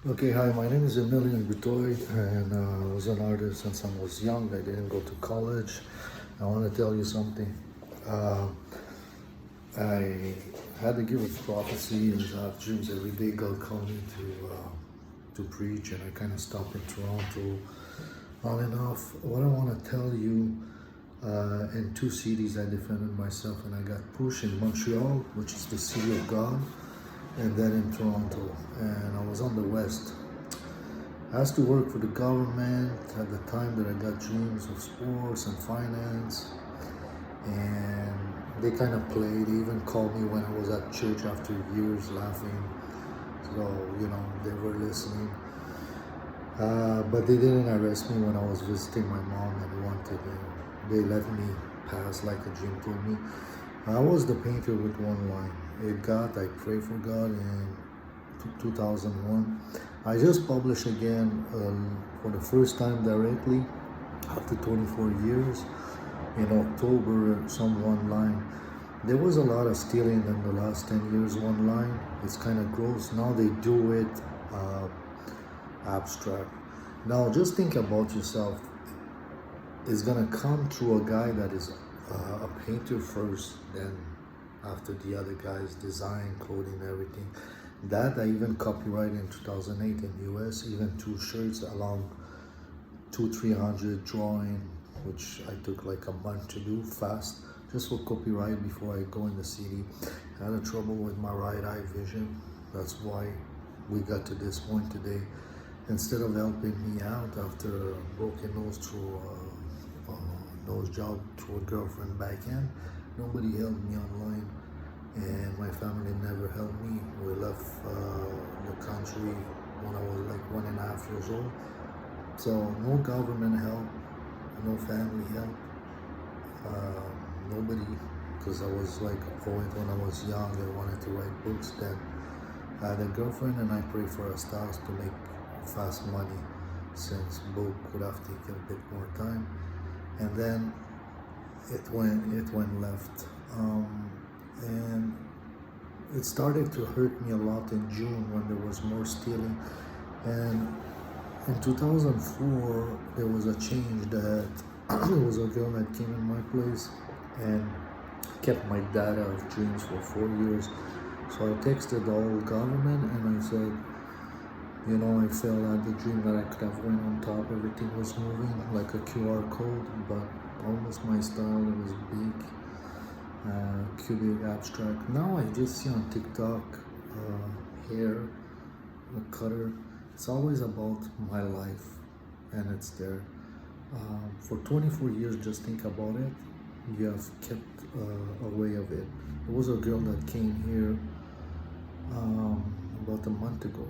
Okay, hi, my name is Emilian Butoi, and I was an artist since I was young. I didn't go to college. I want to tell you something. Uh, I had the gift of prophecy and I have dreams every day. God called me to preach, and I kind of stopped in Toronto on and off. What I want to tell you, in two cities, I defended myself, and I got pushed in Montreal, which is the city of God, and then in Toronto, and I was on the west. I used to work for the government at the time that I got dreams of sports and finance, and they kind of played. They even called me when I was at church after years laughing. So, they were listening. But they didn't arrest me when I was visiting my mom and wanted. They let me pass like a dream told me. I was the painter with one line. God, I pray for God, and 2001. I just published again for the first time directly after 24 years in October, some one line. There was a lot of stealing in the last 10 years, one line. It's kind of gross. Now they do it abstract. Now just think about yourself. It's gonna come through a guy that is a painter first, then after the other guys, design, clothing, everything. That I even copyrighted in 2008 in the US, even two shirts along 300 drawing, which I took like a month to do fast, just for copyright before I go in the city. I had a trouble with my right eye vision. That's why we got to this point today. Instead of helping me out after a broken nose through a nose job to a girlfriend back end, nobody helped me online, and my family never helped me. We left the country when I was like 1.5 years old. So no government help, no family help, nobody, because I was like a poet when I was young. I wanted to write books. Then I had a girlfriend, and I prayed for a spouse to make fast money, since book would have taken a bit more time. And then it went left, and it started to hurt me a lot in June when there was more stealing. And in 2004, there was a change that there was a girl that came in my place and kept my data of dreams for 4 years. So I texted the whole government and I said, I felt at the dream that I could have went on top. Everything was moving like a QR code, but almost my style. It was big, cubic, abstract. Now I just see on TikTok hair, a cutter. It's always about my life, and it's there. For 24 years, just think about it. You have kept a way of it. There was a girl that came here about a month ago,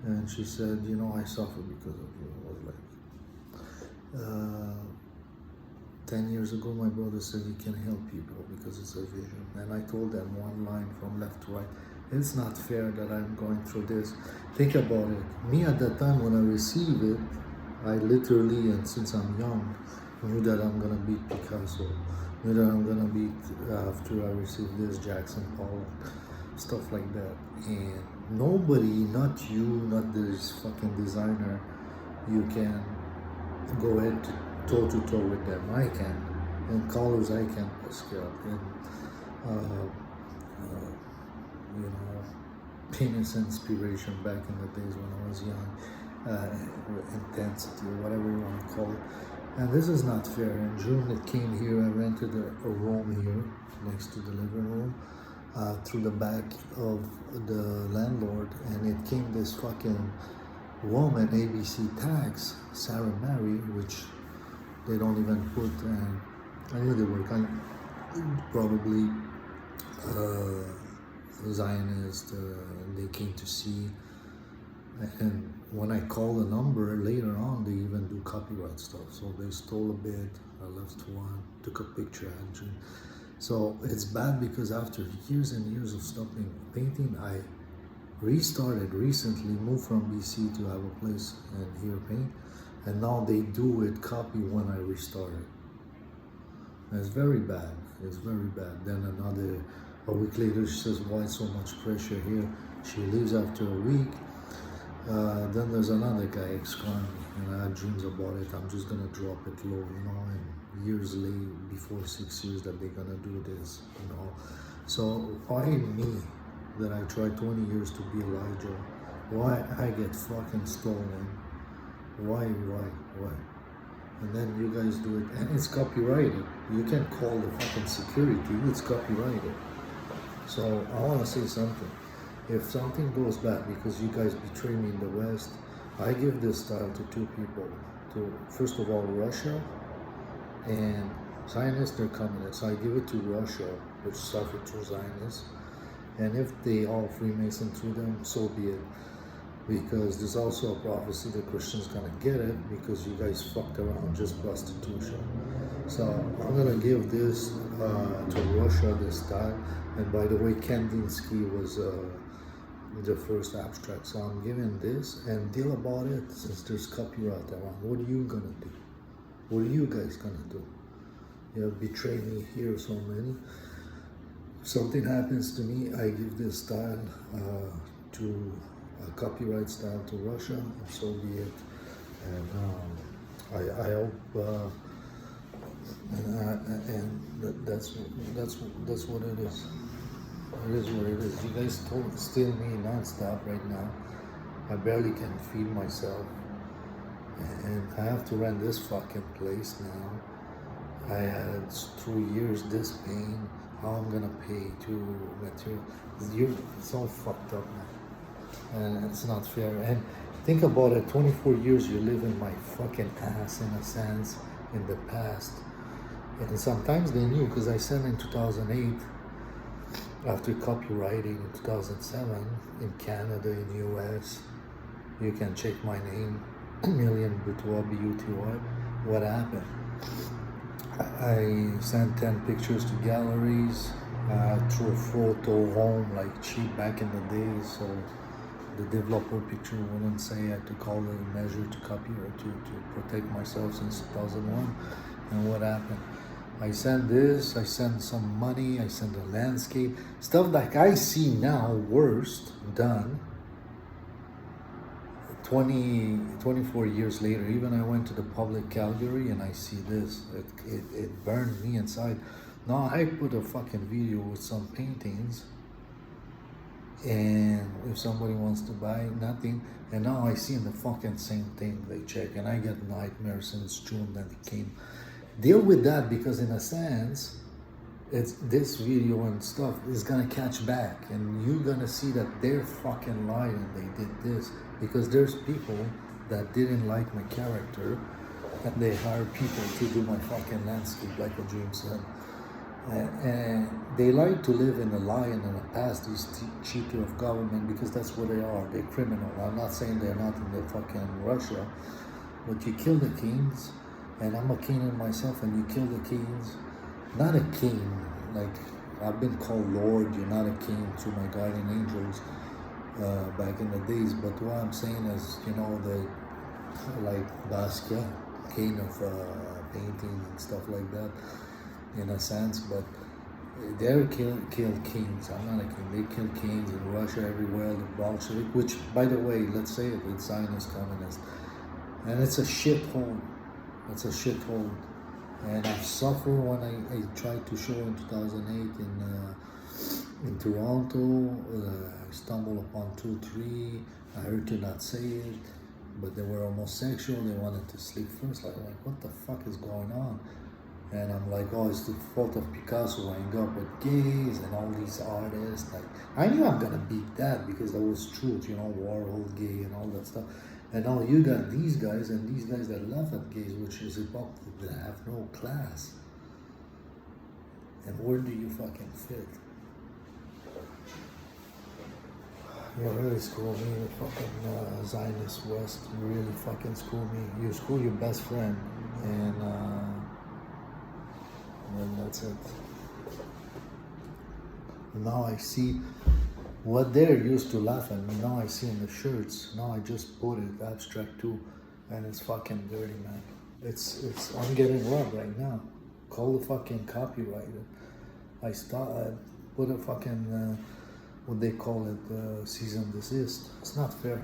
and she said, I suffer because of you. I was like, 10 years ago, my brother said he can help you, bro, because it's a vision. And I told them one line from left to right. It's not fair that I'm going through this. Think about it. Me at that time when I received it, I literally, and since I'm young, knew that I'm gonna beat Picasso. Knew that I'm gonna beat, after I received this, Jackson Pollock, stuff like that. And nobody, not you, not this fucking designer, you can go head to toe to toe with them. I can. And colors I can scale. And penis inspiration back in the days when I was young, intensity or whatever you want to call it. And this is not fair. In June it came here. I rented a room here next to the living room, through the back of the landlord, and it came this fucking woman, ABC tags, Sarah Mary, which they don't even put, and I knew they were kind of probably Zionist. They came to see, and when I called the number later on, they even do copyright stuff. So they stole a bit. I left one, took a picture, actually. So it's bad because after years and years of stopping painting, I restarted recently, moved from BC to have a place and here paint, and now they do it copy when I restarted. And it's very bad. It's very bad. Then a week later, she says, why so much pressure here? She leaves after a week. Then there's another guy, ex-army, and I had dreams about it. I'm just gonna drop it low, and years late, before 6 years that they're gonna do this. So why me, that I tried 20 years to be Elijah? Why I get fucking stolen? Why? And then you guys do it, and it's copyrighted. You can't call the fucking security, it's copyrighted. So I wanna say something. If something goes bad because you guys betray me in the West, I give this style to two people. To, first of all, Russia and Zionists, they're communists. I give it to Russia, which suffered through Zionists. And if they all Freemason through them, so be it. Because there's also a prophecy that Christians gonna get it because you guys fucked around, just prostitution. So I'm gonna give this to Russia this time. And by the way, Kandinsky was the first abstract. So I'm giving this and deal about it since there's copyright around. What are you gonna do? What are you guys gonna do? You have betrayed me here, so many. If something happens to me, I give this style to a copyright style to Russia, and so be it. And I hope, and that's what it is. It is what it is. You guys steal me non-stop right now. I barely can feed myself, and I have to rent this fucking place now. I had through years this pain. How I'm gonna pay to material? It's all fucked up, man, and it's not fair. And think about it. 24 years you live in my fucking ass, in a sense, in the past. And sometimes they knew because I sent in 2008. After copywriting in 2007 in Canada, in US, you can check my name, Emilian Butoi, B-U-T-Y. What happened? I sent 10 pictures to galleries, through a photo home, like cheap back in the day, so the developer picture wouldn't say. I had to call it a measure to copy or to protect myself since 2001. And what happened? I sent this, I sent some money, I sent a landscape, stuff like I see now, worst done, 24 years later. Even I went to the public Calgary and I see this, it burned me inside. Now I put a fucking video with some paintings, and if somebody wants to buy, nothing, and now I see the fucking same thing, they check, and I get nightmares since June that it came. Deal with that, because in a sense, it's this video and stuff is gonna catch back, and you're gonna see that they're fucking lying and they did this, because there's people that didn't like my character and they hired people to do my fucking landscape, like a dream said. And they like to live in a lie and in the past, these cheater of government, because that's what they are. They're criminal. I'm not saying they're not in the fucking Russia, but you kill the kings. And I'm a king in myself, and you kill the kings. Not a king, like I've been called Lord, you're not a king through my guardian angels back in the days. But what I'm saying is, the like Basquiat, king of painting and stuff like that, in a sense. But they're kill kings. I'm not a king. They kill kings in Russia, everywhere, the Bolshevik, which, by the way, let's say it, it's Zionist communist. And it's a shithole. It's a shithole, and I've suffered when I tried to show in 2008 in Toronto. I stumbled upon 2-3. I heard to not say it, but they were homosexual. They wanted to sleep first. Like, what the fuck is going on? And I'm like, oh, it's the fault of Picasso. I end up with gays and all these artists. Like, I knew I'm gonna beat that because that was truth, Warhol, gay, and all that stuff. And now you got these guys and these guys that laugh at gays, which is hypocrisy, that have no class. And where do you fucking fit? You really screw me, you fucking Zionist West. You really fucking screw me. You screw your best friend, and then that's it. And now I see what they're used to laugh at me. Now I see in the shirts. Now I just put it abstract too, and it's fucking dirty, man. I'm getting robbed right now. Call the fucking copywriter. I put a fucking what they call it, cease and desist. It's not fair.